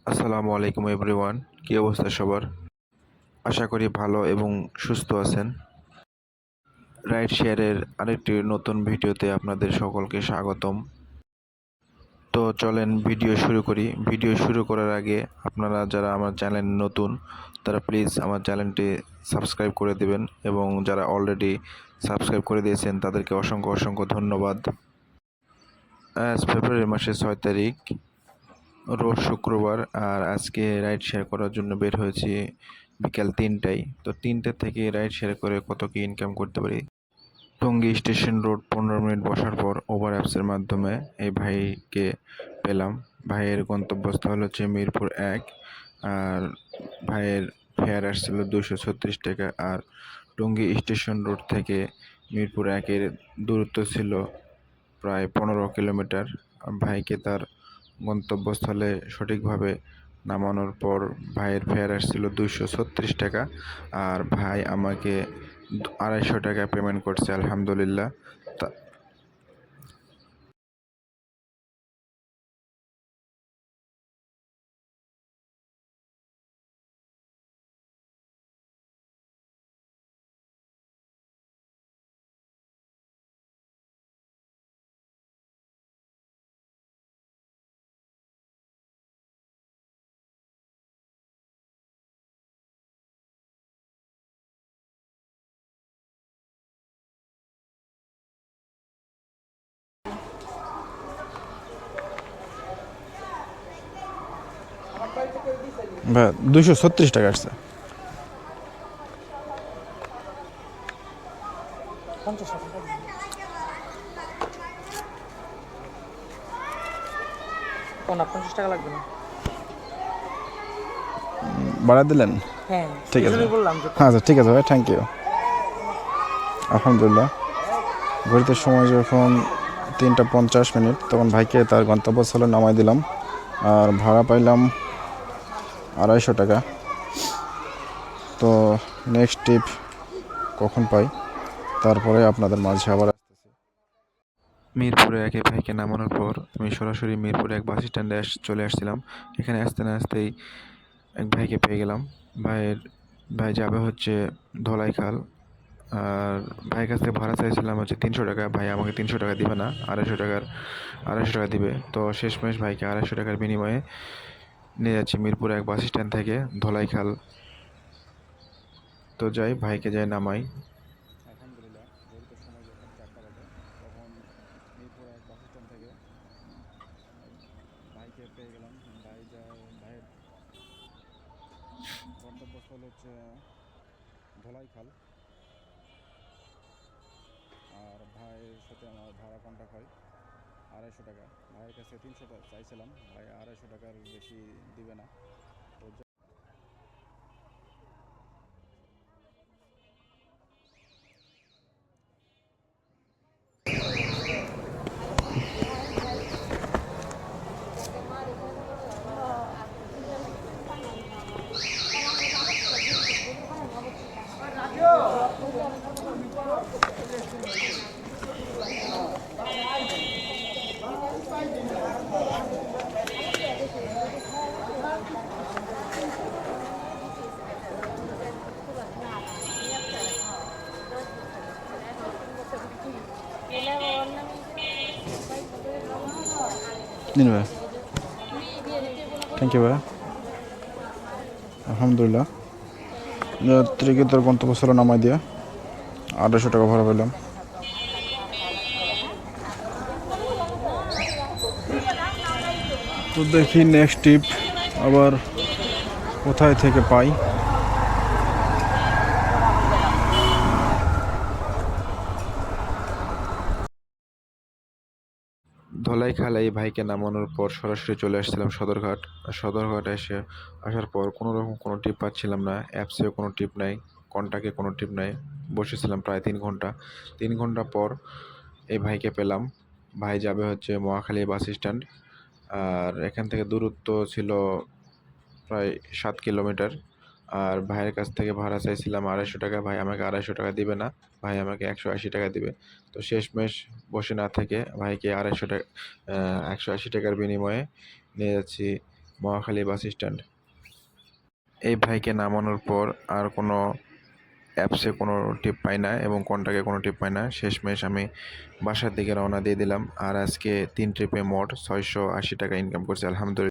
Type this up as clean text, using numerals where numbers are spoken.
আসসালামু আলাইকুম এভরিওয়ান। কি অবস্থা সবার? আশা করি ভালো এবং সুস্থ আছেন। রাইড শেয়ারের আরেকটি নতুন ভিডিওতে আপনাদের সকলকে স্বাগতম। তো চলেন ভিডিও শুরু করি। ভিডিও শুরু করার আগে আপনারা যারা আমার চ্যানেল নতুন তারা প্লিজ আমার চ্যানেলটি সাবস্ক্রাইব করে দেবেন এবং যারা অলরেডি সাবস্ক্রাইব করে দিয়েছেন তাদেরকে অসংখ্য অসংখ্য ধন্যবাদ। আজ ফেব্রুয়ারি মাসের 6 তারিখ, রোজ শুক্রবার। আর আজকে রাইড শেয়ার করার জন্য বের হয়েছি বিকাল 3টায়। তো 3টে থেকে রাইড শেয়ার করে কত কি ইনকাম করতে পারি। টঙ্গী স্টেশন রোড 15 মিনিট বসার পর ওভার অ্যাপসের মাধ্যমে এই ভাইকে পেলাম। ভাইয়ের গন্তব্যস্থল হচ্ছে মিরপুর 1। আর ভাইয়ের ফেয়ার আসছিল 236 টাকা। আর টঙ্গী স্টেশন রোড থেকে মিরপুর 1-এর দূরত্ব ছিল প্রায় 15 কিলোমিটার। ভাইকে তার গন্তব্যস্থলে সঠিকভাবে নামানোর পর ভাইয়ের ফেয়ার আসছিল 236 টাকা। আর ভাই আমাকে 250 টাকা পেমেন্ট করছে, আলহামদুলিল্লাহ। তা ভাই 236 টাকা আসছে। 50 টাকা কোন 50 টাকা লাগবে না। বাড়া দিলেন? হ্যাঁ ঠিক আছে, এজন্যই বললাম যে আচ্ছা ঠিক আছে ভাই, থ্যাংক ইউ। আলহামদুলিল্লাহ। ঘড়িতে সময় যখন 3টা 50 মিনিট, তখন ভাইকে তার গন্তব্যস্থলে নামাই দিলাম। আর ভাড়া পাইলাম 250 টাকা। তো নেক্সট ট্রিপ কখন পাই তারপরে আপনাদের মাঝে আবার মিরপুরে 1-এ ভাইকে নামানোর পর আমি সরাসরি মিরপুর 1 বাস স্ট্যান্ডে চলে আসছিলাম। এখানে আসতে না আসতেই এক ভাইকে পেয়ে গেলাম। ভাই যাবে হচ্ছে ধলাইখাল। আর ভাইয়ের কাছ থেকে ভাড়া চাইছিলাম হচ্ছে 300 টাকা। ভাই আমাকে 300 টাকা দিবে না, 250 টাকা দিবে। তো শেষমেশ ভাইকে 250 টাকার বিনিময়ে নিয়ে যাচ্ছি মিরপুর 1 বাস স্ট্যান্ড থেকে ধলাইখাল। তো যাই, ভাইকে যাই নামাই। আলহামদুলিল্লাহ। ঘড়িতে সময় যখন 4টা বাজে, তখন মিরপুর 1 বাস স্ট্যান্ড থেকে ভাইকে পেয়ে গেলাম। ভাইয়ের গন্তব্যস্থল হচ্ছে ধলাইখাল। আর ভাইয়ের সাথে আমার ভাড়া কন্ট্যাক্ট হয় 250 টাকা। ভাইয়ের কাছে 300 টাকা চাইছিলাম, ভাই 250 টাকার বেশি দিবে না। তো নিন ভাই, থ্যাংক ইউ ভাই। আলহামদুলিল্লাহ, যাত্রীকে তার গন্তব্যস্থলে নামাই দিয়ে 250 টাকা ভাড়া পেলাম। তো দেখি নেক্সট ট্রিপ আবার কোথায় থেকে পাই। ধলাইখাল এই ভাইকে নামানোর পর সরাসরি চলে আসছিলাম সদরঘাট। সদরঘাট আসার পর কোনো টিপ পাচ্ছিলাম না। অ্যাপসেও কোনো টিপ নাই, কন্টাক্টে কোনো টিপ নাই। বসেছিলাম প্রায় 3 ঘন্টা। 3 ঘন্টা পর এই ভাইকে পেলাম। ভাই যাবে হচ্ছে মহাখালী বাস স্ট্যান্ড। আর এখান থেকে দূরত্ব ছিল প্রায় 7 কিলোমিটার। আর ভাইয়ের কাছ থেকে ভাড়া চাইছিলাম 250 টাকা। ভাই আমাকে 250 টাকা দিবে না, ভাই আমাকে 180 টাকা দিবে। তো শেষমেশ বসে না থেকে ভাইকে 250 টাকা 180 টাকার বিনিময়ে নিয়ে যাচ্ছি মহাখালী বাস স্ট্যান্ড। এই ভাইকে নামানোর পর আর কোনো অ্যাপসে কোনো টিপ পাই না এবং কন্ট্যাক্টে কোনো টিপ পাই না। শেষমেশ আমি বাসার দিকে রওনা দিয়ে দিলাম। আর আজকে 3 ট্রিপে মোট 680 টাকা ইনকাম করছি, আলহামদুলিল্লাহ।